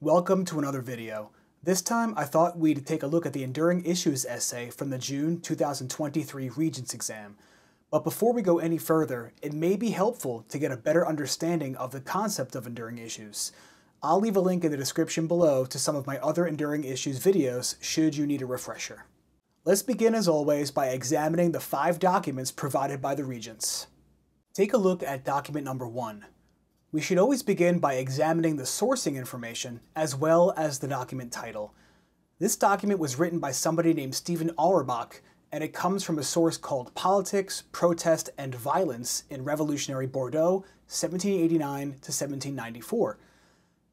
Welcome to another video. This time I thought we'd take a look at the Enduring Issues essay from the June 2023 Regents exam. But before we go any further, it may be helpful to get a better understanding of the concept of enduring issues. I'll leave a link in the description below to some of my other Enduring Issues videos should you need a refresher. Let's begin as always by examining the 5 documents provided by the Regents. Take a look at document number 1. We should always begin by examining the sourcing information as well as the document title. This document was written by somebody named Stephen Auerbach, and it comes from a source called Politics, Protest, and Violence in Revolutionary Bordeaux, 1789 to 1794.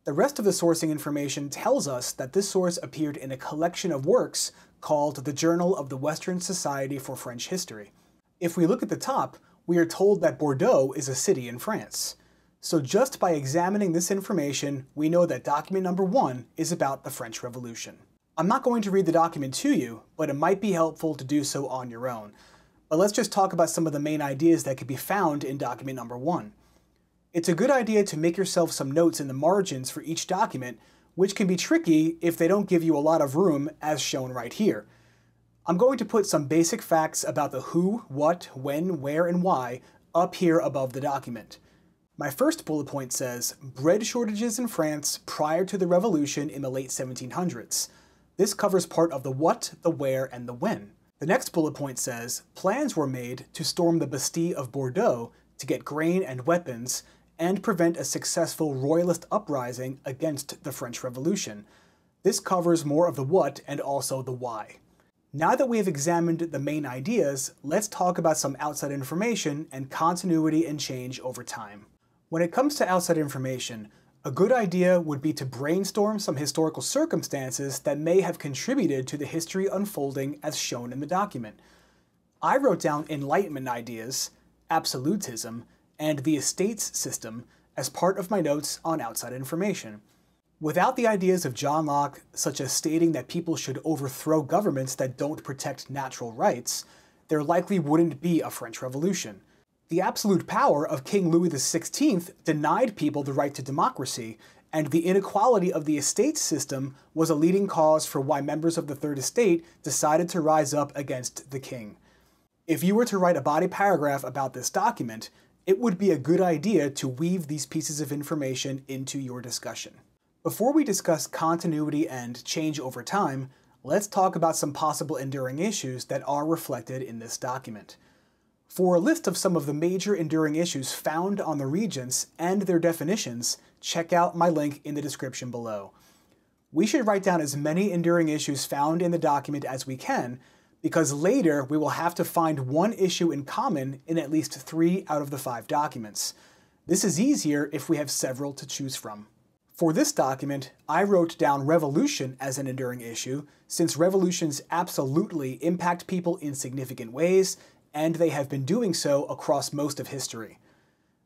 The rest of the sourcing information tells us that this source appeared in a collection of works called the Journal of the Western Society for French History. If we look at the top, we are told that Bordeaux is a city in France. So just by examining this information, we know that document number 1 is about the French Revolution. I'm not going to read the document to you, but it might be helpful to do so on your own. But let's just talk about some of the main ideas that could be found in document number 1. It's a good idea to make yourself some notes in the margins for each document, which can be tricky if they don't give you a lot of room as shown right here. I'm going to put some basic facts about the who, what, when, where, and why up here above the document. My first bullet point says, bread shortages in France prior to the revolution in the late 1700s. This covers part of the what, the where, and the when. The next bullet point says, plans were made to storm the Bastille of Bordeaux to get grain and weapons and prevent a successful royalist uprising against the French Revolution. This covers more of the what and also the why. Now that we have examined the main ideas, let's talk about some outside information and continuity and change over time. When it comes to outside information, a good idea would be to brainstorm some historical circumstances that may have contributed to the history unfolding as shown in the document. I wrote down Enlightenment ideas, absolutism, and the estates system as part of my notes on outside information. Without the ideas of John Locke, such as stating that people should overthrow governments that don't protect natural rights, there likely wouldn't be a French Revolution. The absolute power of King Louis XVI denied people the right to democracy, and the inequality of the estates system was a leading cause for why members of the Third Estate decided to rise up against the king. If you were to write a body paragraph about this document, it would be a good idea to weave these pieces of information into your discussion. Before we discuss continuity and change over time, let's talk about some possible enduring issues that are reflected in this document. For a list of some of the major enduring issues found on the Regents and their definitions, check out my link in the description below. We should write down as many enduring issues found in the document as we can, because later we will have to find one issue in common in at least 3 out of the 5 documents. This is easier if we have several to choose from. For this document, I wrote down revolution as an enduring issue, since revolutions absolutely impact people in significant ways, and they have been doing so across most of history.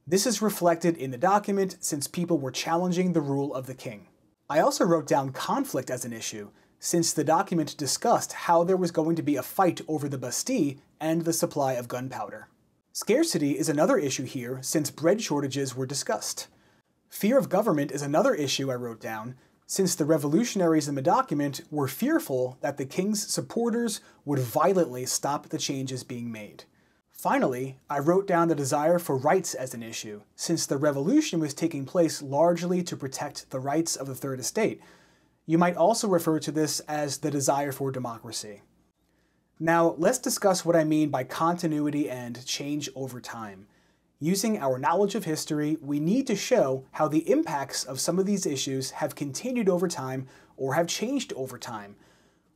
This is reflected in the document since people were challenging the rule of the king. I also wrote down conflict as an issue, since the document discussed how there was going to be a fight over the Bastille and the supply of gunpowder. Scarcity is another issue here since bread shortages were discussed. Fear of government is another issue I wrote down, since the revolutionaries in the document were fearful that the king's supporters would violently stop the changes being made. Finally, I wrote down the desire for rights as an issue, since the revolution was taking place largely to protect the rights of the Third Estate. You might also refer to this as the desire for democracy. Now, let's discuss what I mean by continuity and change over time. Using our knowledge of history, we need to show how the impacts of some of these issues have continued over time or have changed over time.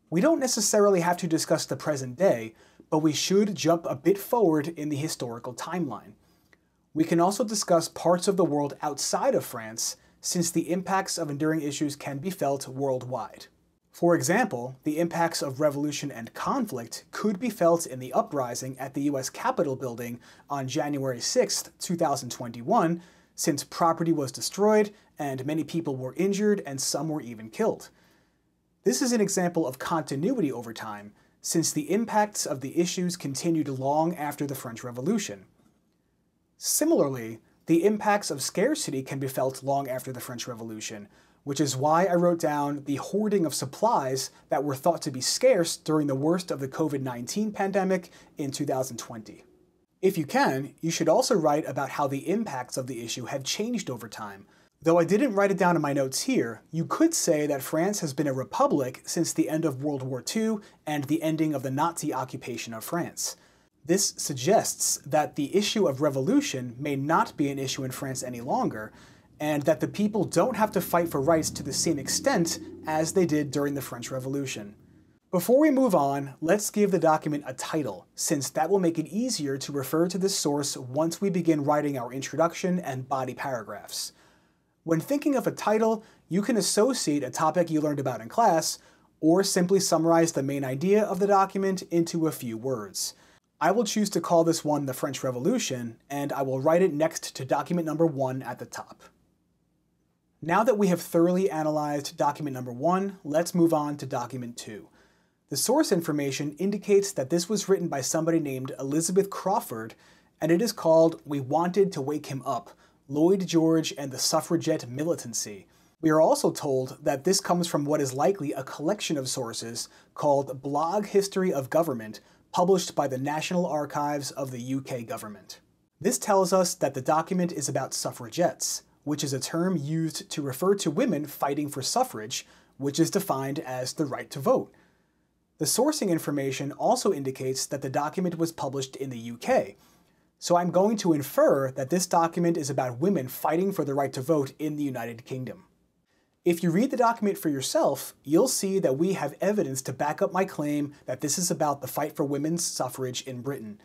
We don't necessarily have to discuss the present day, but we should jump a bit forward in the historical timeline. We can also discuss parts of the world outside of France, since the impacts of enduring issues can be felt worldwide. For example, the impacts of revolution and conflict could be felt in the uprising at the US Capitol building on January 6, 2021, since property was destroyed and many people were injured and some were even killed. This is an example of continuity over time, since the impacts of the issues continued long after the French Revolution. Similarly, the impacts of scarcity can be felt long after the French Revolution, which is why I wrote down the hoarding of supplies that were thought to be scarce during the worst of the COVID-19 pandemic in 2020. If you can, you should also write about how the impacts of the issue have changed over time. Though I didn't write it down in my notes here, you could say that France has been a republic since the end of World War II and the ending of the Nazi occupation of France. This suggests that the issue of revolution may not be an issue in France any longer, and that the people don't have to fight for rights to the same extent as they did during the French Revolution. Before we move on, let's give the document a title, since that will make it easier to refer to this source once we begin writing our introduction and body paragraphs. When thinking of a title, you can associate a topic you learned about in class, or simply summarize the main idea of the document into a few words. I will choose to call this one the French Revolution, and I will write it next to document number 1 at the top. Now that we have thoroughly analyzed document number 1, let's move on to document 2. The source information indicates that this was written by somebody named Elizabeth Crawford, and it is called "We Wanted to Wake Him Up: Lloyd George and the Suffragette Militancy." We are also told that this comes from what is likely a collection of sources called Blog History of Government, published by the National Archives of the UK government. This tells us that the document is about suffragettes, which is a term used to refer to women fighting for suffrage, which is defined as the right to vote. The sourcing information also indicates that the document was published in the UK, so I'm going to infer that this document is about women fighting for the right to vote in the United Kingdom. If you read the document for yourself, you'll see that we have evidence to back up my claim that this is about the fight for women's suffrage in Britain.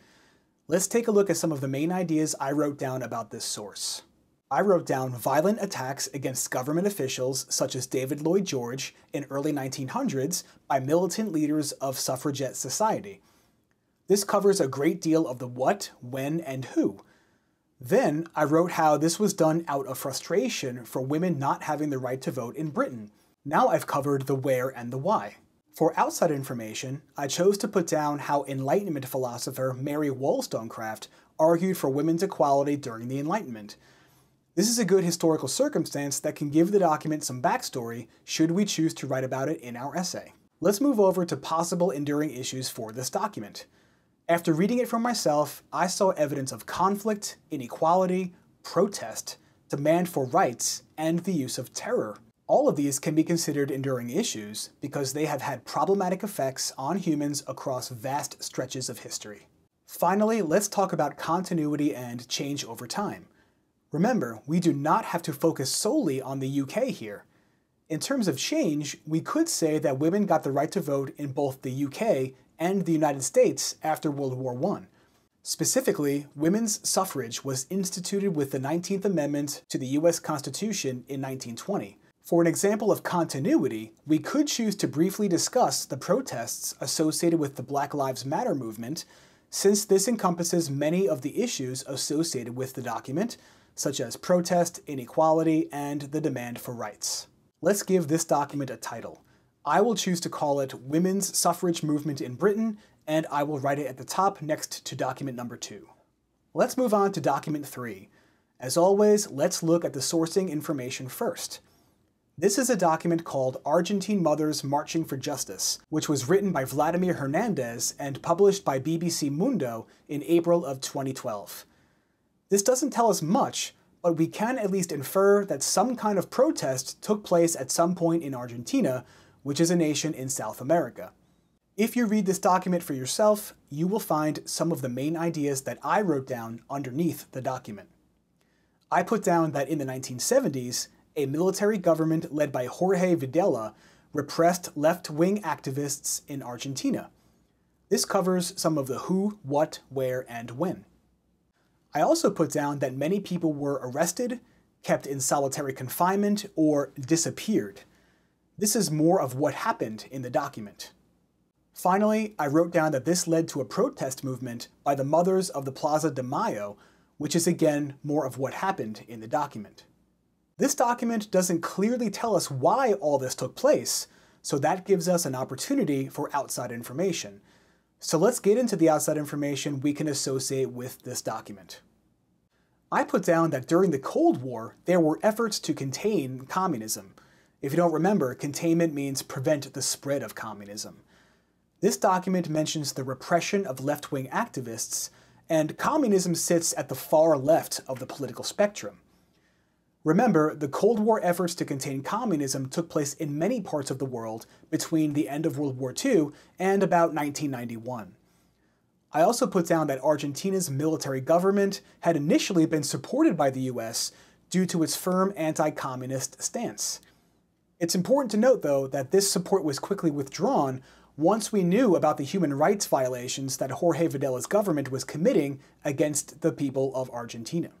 Let's take a look at some of the main ideas I wrote down about this source. I wrote down violent attacks against government officials such as David Lloyd George in early 1900s by militant leaders of suffragette society. This covers a great deal of the what, when, and who. Then I wrote how this was done out of frustration for women not having the right to vote in Britain. Now I've covered the where and the why. For outside information, I chose to put down how Enlightenment philosopher Mary Wollstonecraft argued for women's equality during the Enlightenment. This is a good historical circumstance that can give the document some backstory should we choose to write about it in our essay. Let's move over to possible enduring issues for this document. After reading it for myself, I saw evidence of conflict, inequality, protest, demand for rights, and the use of terror. All of these can be considered enduring issues because they have had problematic effects on humans across vast stretches of history. Finally, let's talk about continuity and change over time. Remember, we do not have to focus solely on the UK here. In terms of change, we could say that women got the right to vote in both the UK and the United States after World War I. Specifically, women's suffrage was instituted with the 19th Amendment to the US Constitution in 1920. For an example of continuity, we could choose to briefly discuss the protests associated with the Black Lives Matter movement, since this encompasses many of the issues associated with the document, such as protest, inequality, and the demand for rights. Let's give this document a title. I will choose to call it Women's Suffrage Movement in Britain, and I will write it at the top next to document number 2. Let's move on to document 3. As always, let's look at the sourcing information first. This is a document called Argentine Mothers Marching for Justice, which was written by Vladimir Hernandez and published by BBC Mundo in April of 2012. This doesn't tell us much, but we can at least infer that some kind of protest took place at some point in Argentina, which is a nation in South America. If you read this document for yourself, you will find some of the main ideas that I wrote down underneath the document. I put down that in the 1970s, a military government led by Jorge Videla repressed left-wing activists in Argentina. This covers some of the who, what, where, and when. I also put down that many people were arrested, kept in solitary confinement, or disappeared. This is more of what happened in the document. Finally, I wrote down that this led to a protest movement by the mothers of the Plaza de Mayo, which is again more of what happened in the document. This document doesn't clearly tell us why all this took place, so that gives us an opportunity for outside information. So let's get into the outside information we can associate with this document. I put down that during the Cold War, there were efforts to contain communism. If you don't remember, containment means prevent the spread of communism. This document mentions the repression of left-wing activists, and communism sits at the far left of the political spectrum. Remember, the Cold War efforts to contain communism took place in many parts of the world between the end of World War II and about 1991. I also put down that Argentina's military government had initially been supported by the US due to its firm anti-communist stance. It's important to note, though, that this support was quickly withdrawn once we knew about the human rights violations that Jorge Videla's government was committing against the people of Argentina.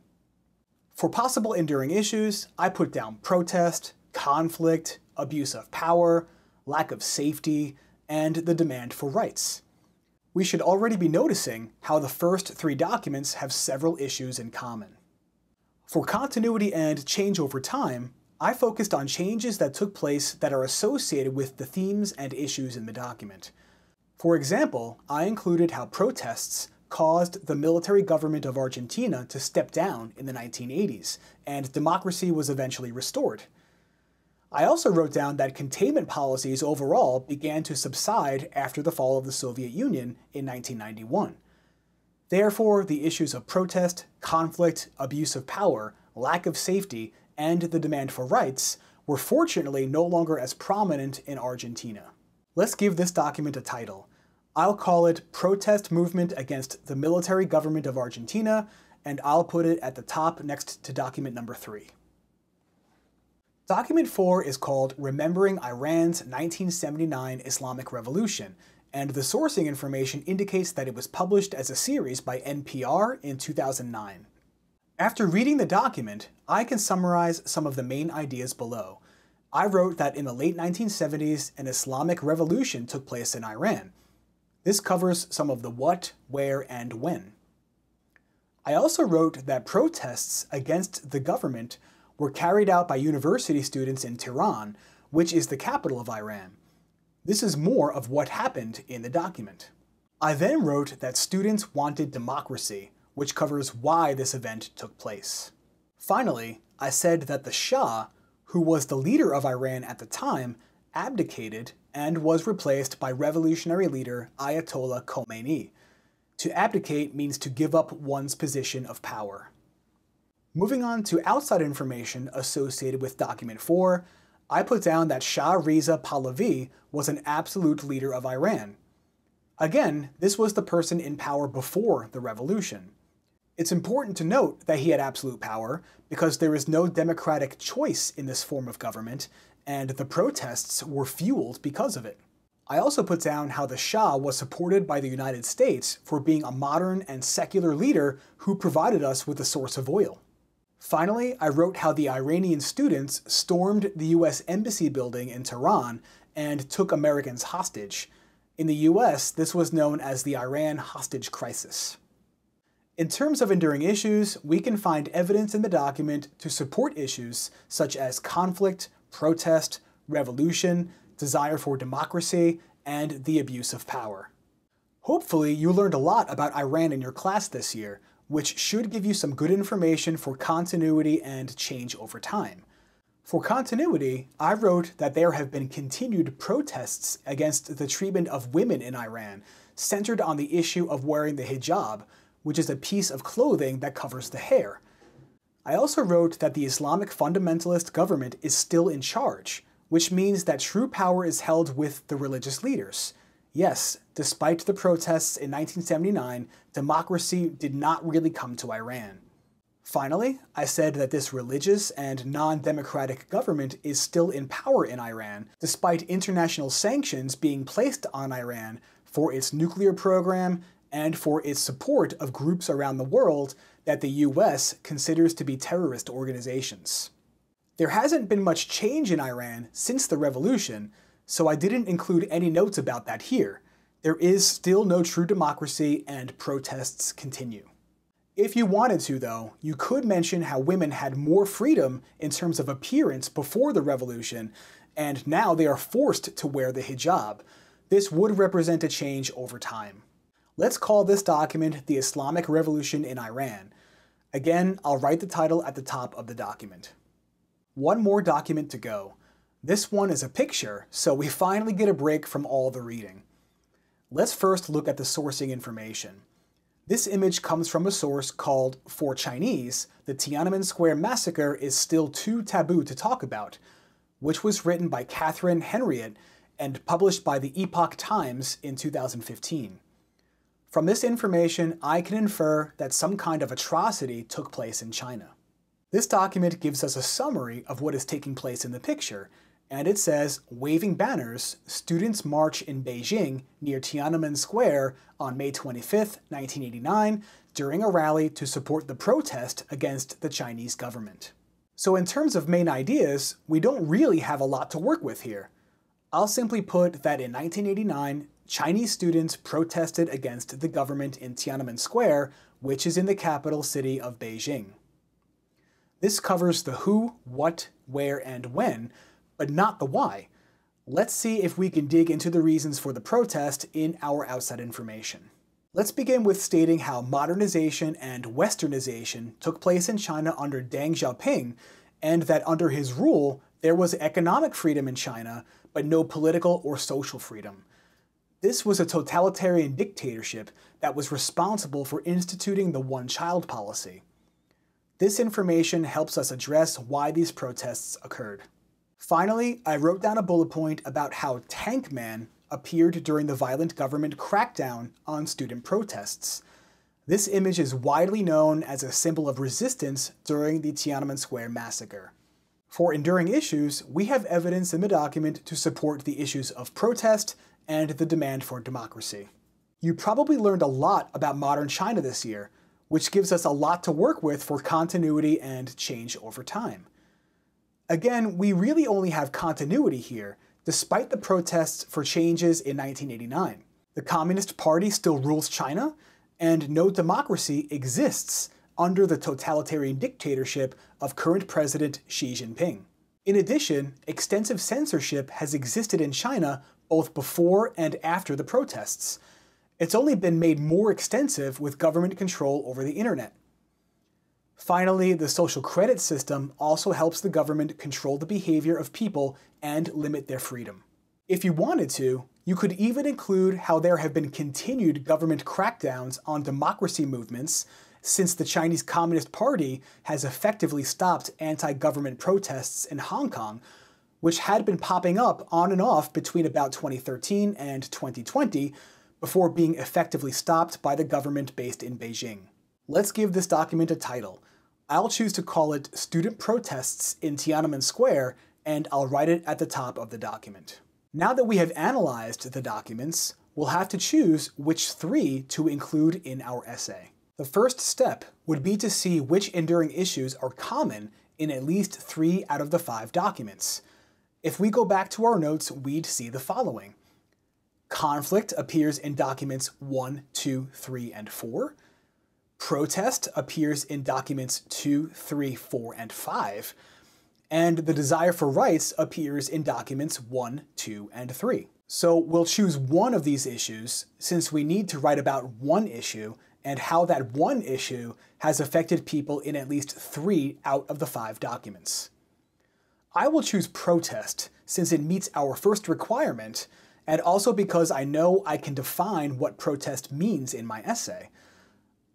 For possible enduring issues, I put down protest, conflict, abuse of power, lack of safety, and the demand for rights. We should already be noticing how the first three documents have several issues in common. For continuity and change over time, I focused on changes that took place that are associated with the themes and issues in the document. For example, I included how protests caused the military government of Argentina to step down in the 1980s, and democracy was eventually restored. I also wrote down that containment policies overall began to subside after the fall of the Soviet Union in 1991. Therefore, the issues of protest, conflict, abuse of power, lack of safety, and the demand for rights were fortunately no longer as prominent in Argentina. Let's give this document a title. I'll call it Protest Movement Against the Military Government of Argentina, and I'll put it at the top next to document number 3. Document 4 is called Remembering Iran's 1979 Islamic Revolution, and the sourcing information indicates that it was published as a series by NPR in 2009. After reading the document, I can summarize some of the main ideas below. I wrote that in the late 1970s, an Islamic revolution took place in Iran. This covers some of the what, where, and when. I also wrote that protests against the government were carried out by university students in Tehran, which is the capital of Iran. This is more of what happened in the document. I then wrote that students wanted democracy, which covers why this event took place. Finally, I said that the Shah, who was the leader of Iran at the time, abdicated and was replaced by revolutionary leader Ayatollah Khomeini. To abdicate means to give up one's position of power. Moving on to outside information associated with document 4, I put down that Shah Reza Pahlavi was an absolute leader of Iran. Again, this was the person in power before the revolution. It's important to note that he had absolute power because there is no democratic choice in this form of government, and the protests were fueled because of it. I also put down how the Shah was supported by the United States for being a modern and secular leader who provided us with a source of oil. Finally, I wrote how the Iranian students stormed the US Embassy building in Tehran and took Americans hostage. In the US, this was known as the Iran hostage crisis. In terms of enduring issues, we can find evidence in the document to support issues such as conflict, protest, revolution, desire for democracy, and the abuse of power. Hopefully, you learned a lot about Iran in your class this year, which should give you some good information for continuity and change over time. For continuity, I wrote that there have been continued protests against the treatment of women in Iran, centered on the issue of wearing the hijab, which is a piece of clothing that covers the hair. I also wrote that the Islamic fundamentalist government is still in charge, which means that true power is held with the religious leaders. Yes, despite the protests in 1979, democracy did not really come to Iran. Finally, I said that this religious and non-democratic government is still in power in Iran, despite international sanctions being placed on Iran for its nuclear program and for its support of groups around the world that the US considers to be terrorist organizations. There hasn't been much change in Iran since the revolution, so I didn't include any notes about that here. There is still no true democracy and protests continue. If you wanted to, though, you could mention how women had more freedom in terms of appearance before the revolution, and now they are forced to wear the hijab. This would represent a change over time. Let's call this document The Islamic Revolution in Iran. Again, I'll write the title at the top of the document. One more document to go. This one is a picture, so we finally get a break from all the reading. Let's first look at the sourcing information. This image comes from a source called For Chinese, the Tiananmen Square Massacre is Still Too Taboo to Talk About, which was written by Catherine Henriette and published by the Epoch Times in 2015. From this information, I can infer that some kind of atrocity took place in China. This document gives us a summary of what is taking place in the picture, and it says, waving banners, students march in Beijing near Tiananmen Square on May 25, 1989, during a rally to support the protest against the Chinese government. So in terms of main ideas, we don't really have a lot to work with here. I'll simply put that in 1989, Chinese students protested against the government in Tiananmen Square, which is in the capital city of Beijing. This covers the who, what, where, and when, but not the why. Let's see if we can dig into the reasons for the protest in our outside information. Let's begin with stating how modernization and westernization took place in China under Deng Xiaoping, and that under his rule, there was economic freedom in China, but no political or social freedom. This was a totalitarian dictatorship that was responsible for instituting the one-child policy. This information helps us address why these protests occurred. Finally, I wrote down a bullet point about how Tank Man appeared during the violent government crackdown on student protests. This image is widely known as a symbol of resistance during the Tiananmen Square massacre. For enduring issues, we have evidence in the document to support the issues of protest and the demand for democracy. You probably learned a lot about modern China this year, which gives us a lot to work with for continuity and change over time. Again, we really only have continuity here, despite the protests for changes in 1989. The Communist Party still rules China, and no democracy exists under the totalitarian dictatorship of current President Xi Jinping. In addition, extensive censorship has existed in China both before and after the protests. It's only been made more extensive with government control over the internet. Finally, the social credit system also helps the government control the behavior of people and limit their freedom. If you wanted to, you could even include how there have been continued government crackdowns on democracy movements since the Chinese Communist Party has effectively stopped anti-government protests in Hong Kong, which had been popping up on and off between about 2013 and 2020 before being effectively stopped by the government based in Beijing. Let's give this document a title. I'll choose to call it Student Protests in Tiananmen Square, and I'll write it at the top of the document. Now that we have analyzed the documents, we'll have to choose which 3 to include in our essay. The first step would be to see which enduring issues are common in at least 3 out of the 5 documents. If we go back to our notes, we'd see the following. Conflict appears in documents 1, 2, 3, and 4. Protest appears in documents 2, 3, 4, and 5. And the desire for rights appears in documents 1, 2, and 3. So we'll choose one of these issues since we need to write about one issue and how that one issue has affected people in at least 3 out of the 5 documents. I will choose protest since it meets our first requirement, and also because I know I can define what protest means in my essay.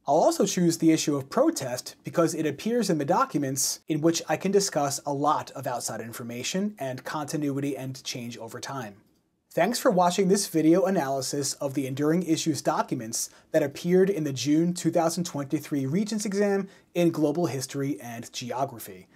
I'll also choose the issue of protest because it appears in the documents in which I can discuss a lot of outside information and continuity and change over time. Thanks for watching this video analysis of the Enduring Issues documents that appeared in the June 2023 Regents exam in Global History and Geography.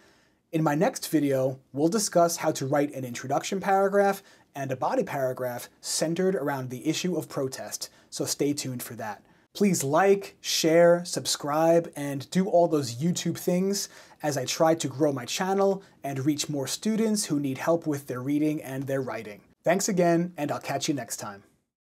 In my next video, we'll discuss how to write an introduction paragraph and a body paragraph centered around the issue of protest, so stay tuned for that. Please like, share, subscribe, and do all those YouTube things as I try to grow my channel and reach more students who need help with their reading and their writing. Thanks again, and I'll catch you next time.